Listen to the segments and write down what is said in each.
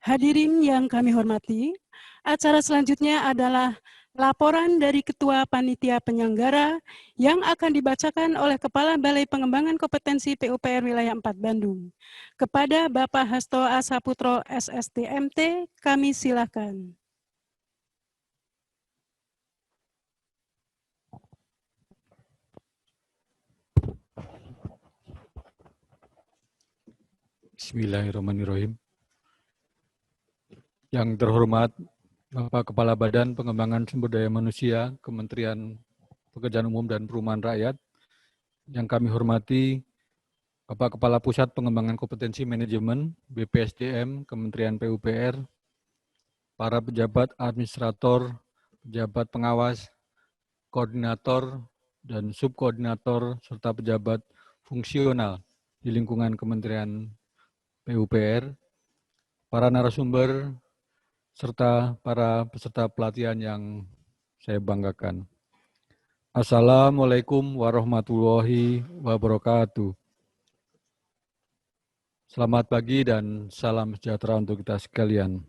Hadirin yang kami hormati, acara selanjutnya adalah laporan dari Ketua Panitia Penyelenggara yang akan dibacakan oleh Kepala Balai Pengembangan Kompetensi PUPR Wilayah 4 Bandung. Kepada Bapak Hasto A. Saputro, SSTMT, kami silakan. Bismillahirrahmanirrahim. Yang terhormat Bapak Kepala Badan Pengembangan Sumber Daya Manusia, Kementerian Pekerjaan Umum dan Perumahan Rakyat. Yang kami hormati Bapak Kepala Pusat Pengembangan Kompetensi Manajemen, BPSDM, Kementerian PUPR, para pejabat administrator, pejabat pengawas, koordinator, dan subkoordinator, serta pejabat fungsional di lingkungan Kementerian PUPR, para narasumber, serta para peserta pelatihan yang saya banggakan. Assalamualaikum warahmatullahi wabarakatuh. Selamat pagi dan salam sejahtera untuk kita sekalian.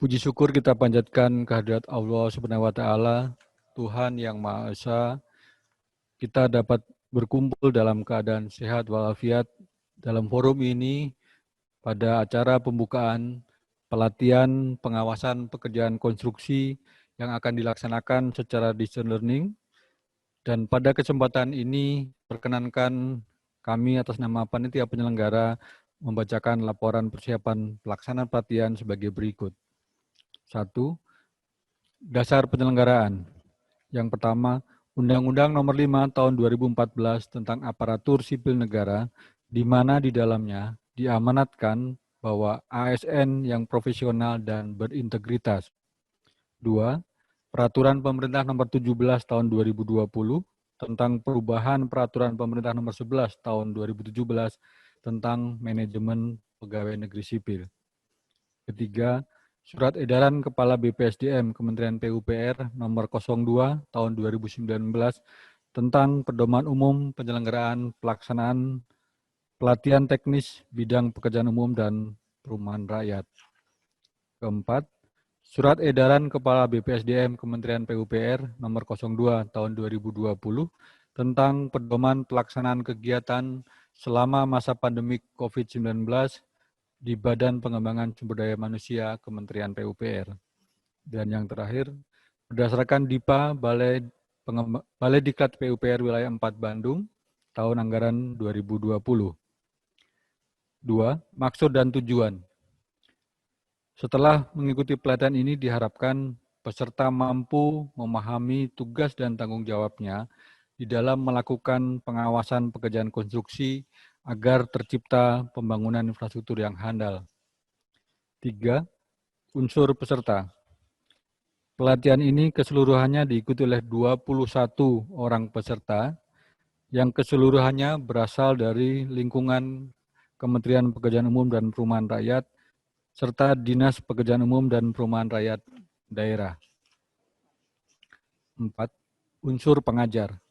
Puji syukur kita panjatkan kehadirat Allah Subhanahu wa Ta'ala, Tuhan yang Maha Esa. Kita dapat berkumpul dalam keadaan sehat walafiat dalam forum ini pada acara pembukaan pelatihan pengawasan pekerjaan konstruksi yang akan dilaksanakan secara distance learning. Dan pada kesempatan ini, perkenankan kami atas nama Panitia Penyelenggara membacakan laporan persiapan pelaksanaan pelatihan sebagai berikut. 1. Dasar penyelenggaraan. Yang pertama, Undang-Undang Nomor 5 Tahun 2014 tentang Aparatur Sipil Negara, di mana di dalamnya diamanatkan bahwa ASN yang profesional dan berintegritas. 2. Peraturan Pemerintah Nomor 17 Tahun 2020 tentang perubahan Peraturan Pemerintah Nomor 11 Tahun 2017 tentang manajemen pegawai negeri sipil. Ketiga, Surat Edaran Kepala BPSDM Kementerian PUPR Nomor 02 Tahun 2019 tentang Pedoman Umum Penyelenggaraan Pelaksanaan Pelatihan Teknis Bidang Pekerjaan Umum dan Perumahan Rakyat. Keempat, Surat Edaran Kepala BPSDM Kementerian PUPR Nomor 02 Tahun 2020 tentang Pedoman Pelaksanaan Kegiatan selama masa pandemik COVID-19 di Badan Pengembangan Sumber Daya Manusia Kementerian PUPR. Dan yang terakhir, berdasarkan DIPA Balai Diklat PUPR Wilayah 4 Bandung tahun anggaran 2020. 2. Maksud dan tujuan. Setelah mengikuti pelatihan ini diharapkan peserta mampu memahami tugas dan tanggung jawabnya di dalam melakukan pengawasan pekerjaan konstruksi agar tercipta pembangunan infrastruktur yang handal. 3. Unsur peserta. Pelatihan ini keseluruhannya diikuti oleh 21 orang peserta yang keseluruhannya berasal dari lingkungan Kementerian Pekerjaan Umum dan Perumahan Rakyat serta Dinas Pekerjaan Umum dan Perumahan Rakyat daerah. 4. Unsur pengajar.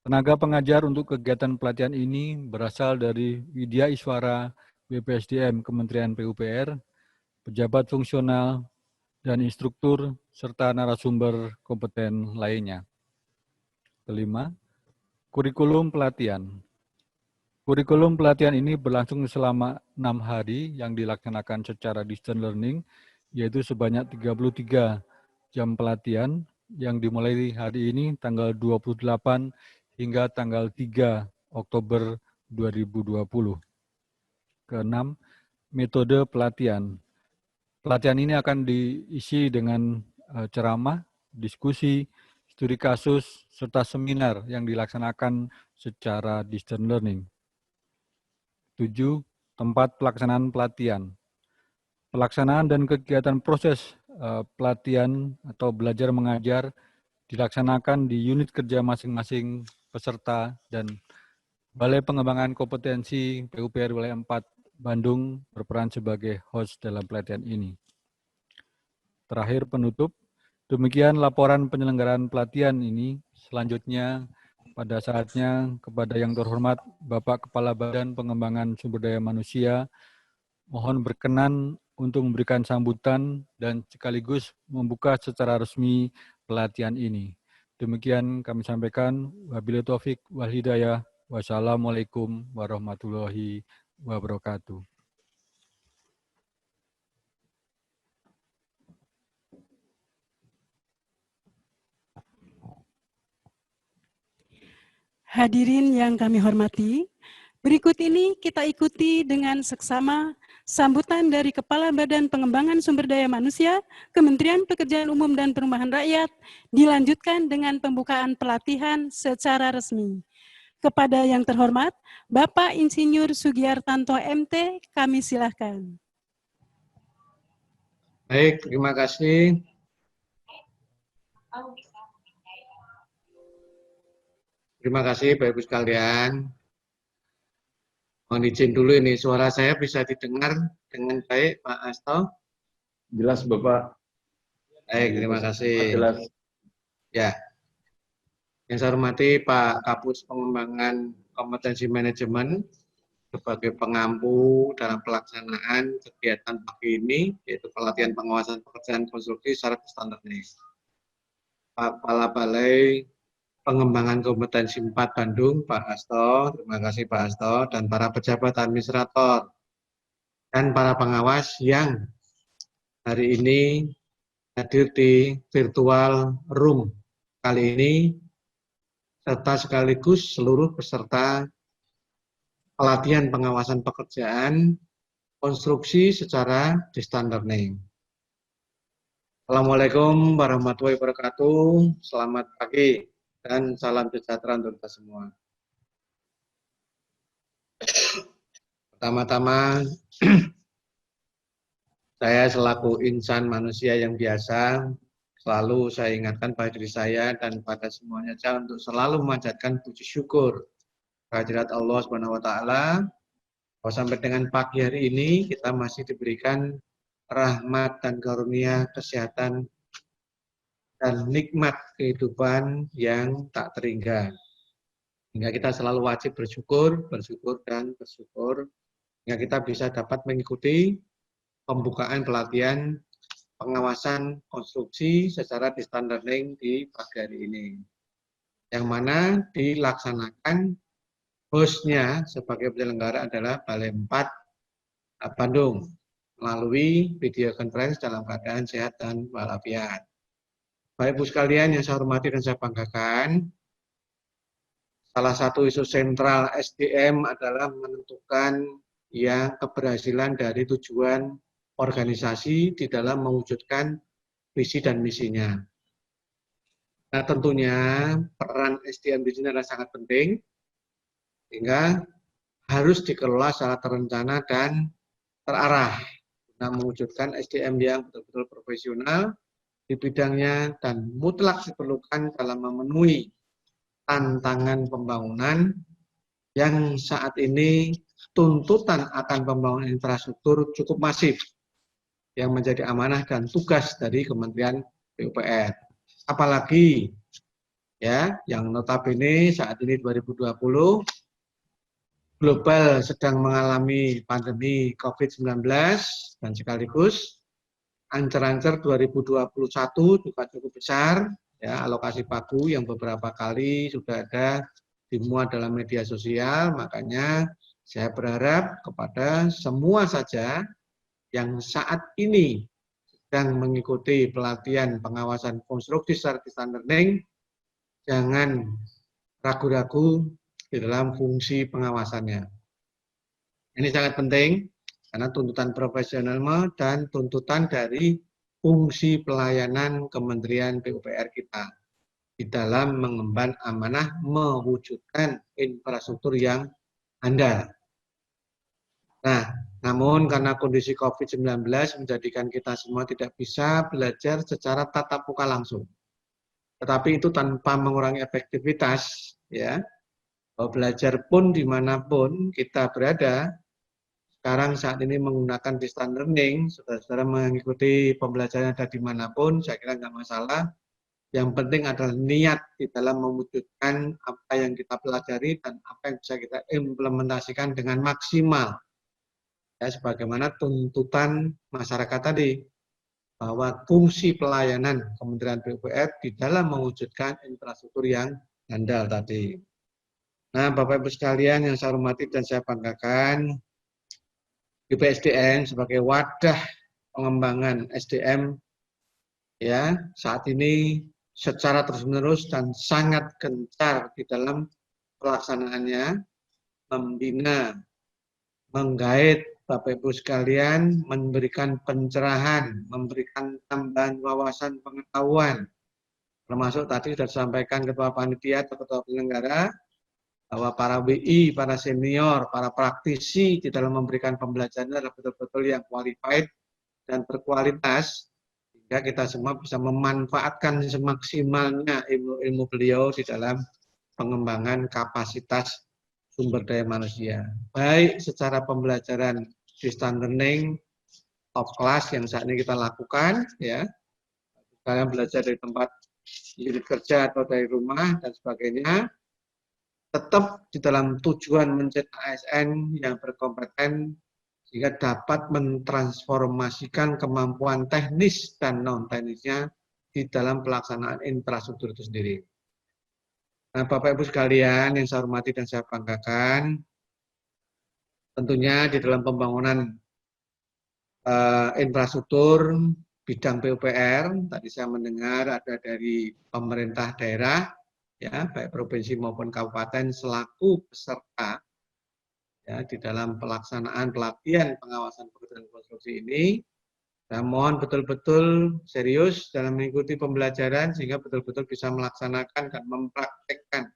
Tenaga pengajar untuk kegiatan pelatihan ini berasal dari Widya Iswara BPSDM Kementerian PUPR, pejabat fungsional, dan instruktur, serta narasumber kompeten lainnya. 5. Kurikulum pelatihan. Kurikulum pelatihan ini berlangsung selama 6 hari yang dilaksanakan secara distance learning, yaitu sebanyak 33 jam pelatihan yang dimulai hari ini tanggal 28 hingga tanggal 3 Oktober 2020. Keenam, metode pelatihan. Pelatihan ini akan diisi dengan ceramah, diskusi, studi kasus, serta seminar yang dilaksanakan secara distance learning. 7. Tempat pelaksanaan pelatihan. Pelaksanaan dan kegiatan proses pelatihan atau belajar mengajar dilaksanakan di unit kerja masing-masing peserta dan Balai Pengembangan Kompetensi PUPR Wilayah 4 Bandung berperan sebagai host dalam pelatihan ini. Terakhir penutup, demikian laporan penyelenggaraan pelatihan ini. Selanjutnya pada saatnya kepada yang terhormat Bapak Kepala Badan Pengembangan Sumber Daya Manusia mohon berkenan untuk memberikan sambutan dan sekaligus membuka secara resmi pelatihan ini. Demikian kami sampaikan. Wabillahi taufik wal hidayah. Wassalamualaikum warahmatullahi wabarakatuh. Hadirin yang kami hormati, berikut ini kita ikuti dengan seksama sambutan dari Kepala Badan Pengembangan Sumber Daya Manusia, Kementerian Pekerjaan Umum dan Perumahan Rakyat, dilanjutkan dengan pembukaan pelatihan secara resmi. Kepada yang terhormat, Bapak Insinyur Sugiartanto MT, kami silakan. Baik, terima kasih. Terima kasih Bapak Ibu sekalian. Mohon izin dulu ini, suara saya bisa didengar dengan baik Pak Asto? Jelas Bapak. Baik, terima kasih. Jelas. Ya, yang saya hormati Pak Kapus Pengembangan Kompetensi Manajemen sebagai pengampu dalam pelaksanaan kegiatan pagi ini, yaitu pelatihan pengawasan pekerjaan konstruksi syarat standar ini. Pak Kepala Balai Pengembangan Kompetensi 4 Bandung, Pak Asto, terima kasih Pak Asto, dan para pejabat administrator, dan para pengawas yang hari ini hadir di virtual room kali ini, serta sekaligus seluruh peserta pelatihan pengawasan pekerjaan konstruksi secara distance learning. Assalamualaikum warahmatullahi wabarakatuh, selamat pagi. Dan salam sejahtera untuk kita semua. Pertama-tama, saya selaku insan manusia yang biasa, selalu saya ingatkan pada diri saya dan pada semuanya untuk selalu memanjatkan puji syukur kehadirat Allah Subhanahu wa taala. Bahwa sampai dengan pagi hari ini kita masih diberikan rahmat dan karunia kesehatan dan nikmat kehidupan yang tak terhingga. Hingga kita selalu wajib bersyukur, hingga kita bisa dapat mengikuti pembukaan pelatihan pengawasan konstruksi secara distance learning di pagi hari ini. Yang mana dilaksanakan hostnya sebagai penyelenggara adalah Balai 4 Bandung melalui video conference dalam keadaan sehat dan walafiat. Bapak Ibu sekalian yang saya hormati dan saya banggakan, salah satu isu sentral SDM adalah menentukan keberhasilan dari tujuan organisasi di dalam mewujudkan visi dan misinya. Nah, tentunya peran SDM di sini adalah sangat penting, sehingga harus dikelola secara terencana dan terarah untuk mewujudkan SDM yang betul-betul profesional di bidangnya dan mutlak diperlukan dalam memenuhi tantangan pembangunan yang saat ini tuntutan akan pembangunan infrastruktur cukup masif yang menjadi amanah dan tugas dari Kementerian PUPR. Apalagi ya, yang notabene saat ini 2020 global sedang mengalami pandemi COVID-19 dan sekaligus ancer-ancer 2021 juga cukup besar, ya, alokasi pagu yang beberapa kali sudah ada dimuat dalam media sosial. Makanya saya berharap kepada semua saja yang saat ini sedang mengikuti pelatihan pengawasan konstruksi secara distance learning, jangan ragu-ragu di dalam fungsi pengawasannya. Ini sangat penting karena tuntutan profesionalisme dan tuntutan dari fungsi pelayanan Kementerian PUPR kita di dalam mengemban amanah mewujudkan infrastruktur yang handal. Nah, namun karena kondisi COVID-19 menjadikan kita semua tidak bisa belajar secara tatap muka langsung. Tetapi itu tanpa mengurangi efektivitas, ya. Belajar pun dimanapun kita berada, sekarang saat ini menggunakan distance learning, saudara-saudara mengikuti pembelajaran ada dimanapun, saya kira nggak masalah. Yang penting adalah niat di dalam mewujudkan apa yang kita pelajari dan apa yang bisa kita implementasikan dengan maksimal Ya, sebagaimana tuntutan masyarakat tadi, bahwa fungsi pelayanan Kementerian PUPR di dalam mewujudkan infrastruktur yang handal tadi. Nah, Bapak Ibu sekalian yang saya hormati dan saya banggakan, BPSDM sebagai wadah pengembangan SDM ya saat ini secara terus-menerus dan sangat gencar di dalam pelaksanaannya, membina, menggait Bapak Ibu sekalian, memberikan pencerahan, memberikan tambahan wawasan pengetahuan, termasuk tadi sudah disampaikan Ketua Panitia atau Ketua Penyelenggara, bahwa para WI, para senior, para praktisi di dalam memberikan pembelajaran adalah betul-betul yang qualified dan berkualitas, sehingga kita semua bisa memanfaatkan semaksimalnya ilmu-ilmu beliau di dalam pengembangan kapasitas sumber daya manusia, baik secara pembelajaran distance learning, top class yang saat ini kita lakukan, ya, kalian belajar dari tempat unit kerja atau dari rumah dan sebagainya, tetap di dalam tujuan mencetak ASN yang berkompeten sehingga dapat mentransformasikan kemampuan teknis dan non teknisnya di dalam pelaksanaan infrastruktur itu sendiri. Nah, Bapak Ibu sekalian yang saya hormati dan saya banggakan, tentunya di dalam pembangunan infrastruktur bidang PUPR, tadi saya mendengar ada dari pemerintah daerah, ya baik provinsi maupun kabupaten selaku peserta ya di dalam pelaksanaan pelatihan pengawasan pekerjaan konstruksi ini. Saya mohon betul-betul serius dalam mengikuti pembelajaran sehingga betul-betul bisa melaksanakan dan mempraktekkan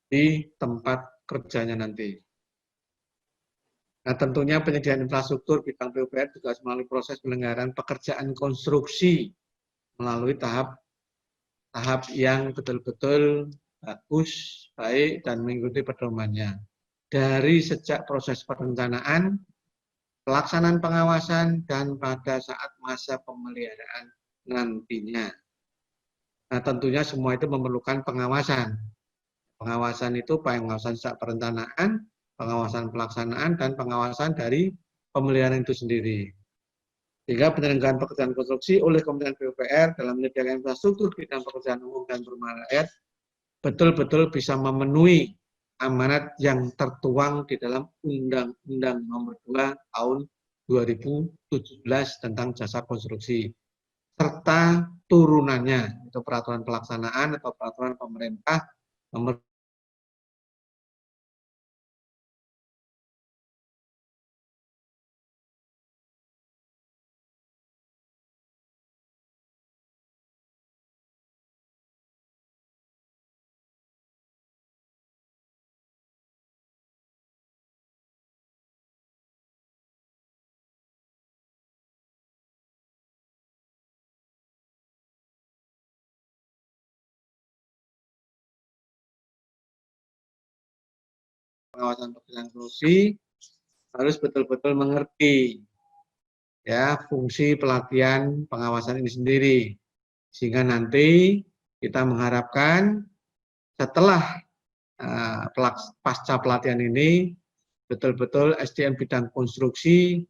di tempat kerjanya nanti. Nah, tentunya penyediaan infrastruktur bidang PUPR juga harus melalui proses penyelenggaraan pekerjaan konstruksi melalui tahap yang betul-betul bagus, baik, dan mengikuti pedomannya. Dari sejak proses perencanaan, pelaksanaan pengawasan, dan pada saat masa pemeliharaan nantinya. Nah, tentunya semua itu memerlukan pengawasan. Pengawasan itu pengawasan sejak perencanaan, pengawasan pelaksanaan, dan pengawasan dari pemeliharaan itu sendiri. Sehingga penyelenggaraan pekerjaan konstruksi oleh Kementerian PUPR dalam menyediakan infrastruktur bidang pekerjaan umum dan perumahan rakyat betul-betul bisa memenuhi amanat yang tertuang di dalam Undang-Undang Nomor 2 Tahun 2017 tentang jasa konstruksi serta turunannya, itu peraturan pelaksanaan atau peraturan pemerintah nomor pengawasan pekerjaan konstruksi harus betul-betul mengerti ya fungsi pelatihan pengawasan ini sendiri, sehingga nanti kita mengharapkan setelah pasca pelatihan ini betul-betul SDM bidang konstruksi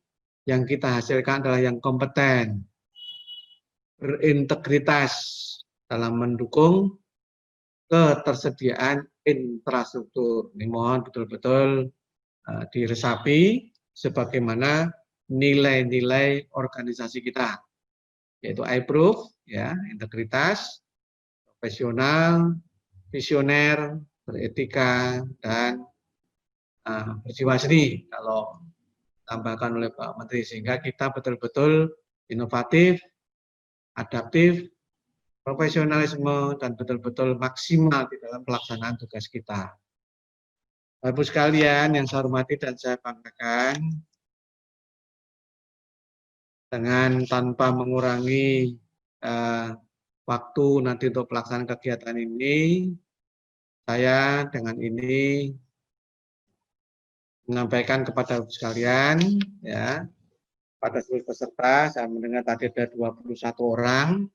yang kita hasilkan adalah yang kompeten, berintegritas dalam mendukung ketersediaan infrastruktur. Ini mohon betul-betul diresapi sebagaimana nilai-nilai organisasi kita, yaitu I-Proof, ya, integritas, profesional, visioner, beretika, dan berjiwa seni kalau tambahkan oleh Pak Menteri, sehingga kita betul-betul inovatif, adaptif, profesionalisme, dan betul-betul maksimal di dalam pelaksanaan tugas kita. Bapak Ibu sekalian yang saya hormati dan saya banggakan, dengan tanpa mengurangi waktu nanti untuk pelaksanaan kegiatan ini, saya dengan ini menyampaikan kepada Ibu sekalian, ya, pada seluruh peserta, saya mendengar tadi ada 21 orang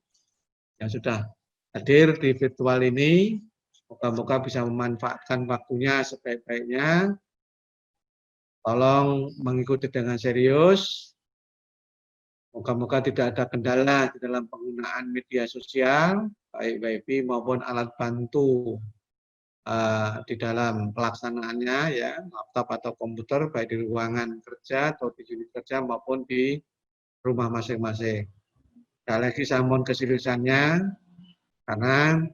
yang sudah hadir di virtual ini. Moga-moga bisa memanfaatkan waktunya sebaik-baiknya. tolong mengikuti dengan serius. Moga-moga tidak ada kendala di dalam penggunaan media sosial, baik WiFi maupun alat bantu di dalam pelaksanaannya, ya, laptop atau komputer, baik di ruangan kerja atau di unit kerja maupun di rumah masing-masing. Sekali lagi saya mohon keseriusannya, karena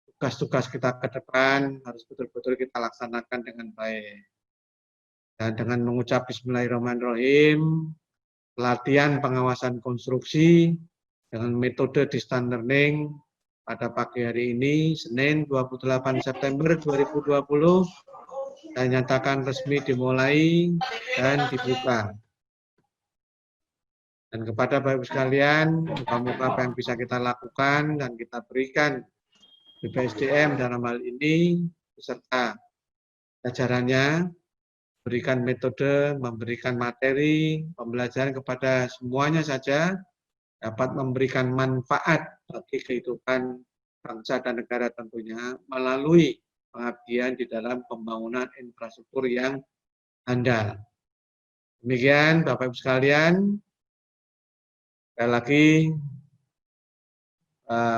tugas-tugas kita ke depan harus betul-betul kita laksanakan dengan baik. Dan dengan mengucap Bismillahirrahmanirrahim, pelatihan pengawasan konstruksi dengan metode distance learning pada pagi hari ini, Senin 28 September 2020, saya nyatakan resmi dimulai dan dibuka. Dan kepada Bapak Ibu sekalian, moga-moga apa yang bisa kita lakukan dan kita berikan BPSDM dalam hal ini, beserta jajarannya, berikan metode, memberikan materi, pembelajaran kepada semuanya saja, dapat memberikan manfaat bagi kehidupan bangsa dan negara tentunya melalui pengabdian di dalam pembangunan infrastruktur yang handal. Demikian Bapak Ibu sekalian, sekali lagi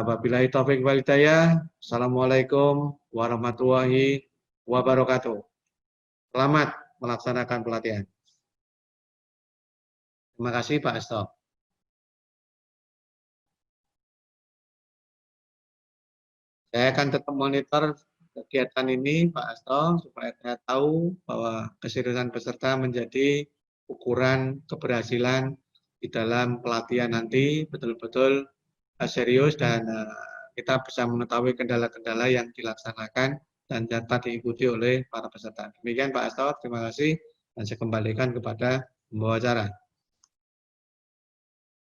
wabillahi taufiq wal hidayah. Assalamualaikum warahmatullahi wabarakatuh. Selamat melaksanakan pelatihan. Terima kasih Pak Asto. Saya akan tetap monitor kegiatan ini, Pak Asto, supaya saya tahu bahwa keseriusan peserta menjadi ukuran keberhasilan di dalam pelatihan nanti betul-betul serius dan kita bisa mengetahui kendala-kendala yang dilaksanakan dan dapat diikuti oleh para peserta. Demikian Pak Asto, terima kasih dan saya kembalikan kepada pembawa acara.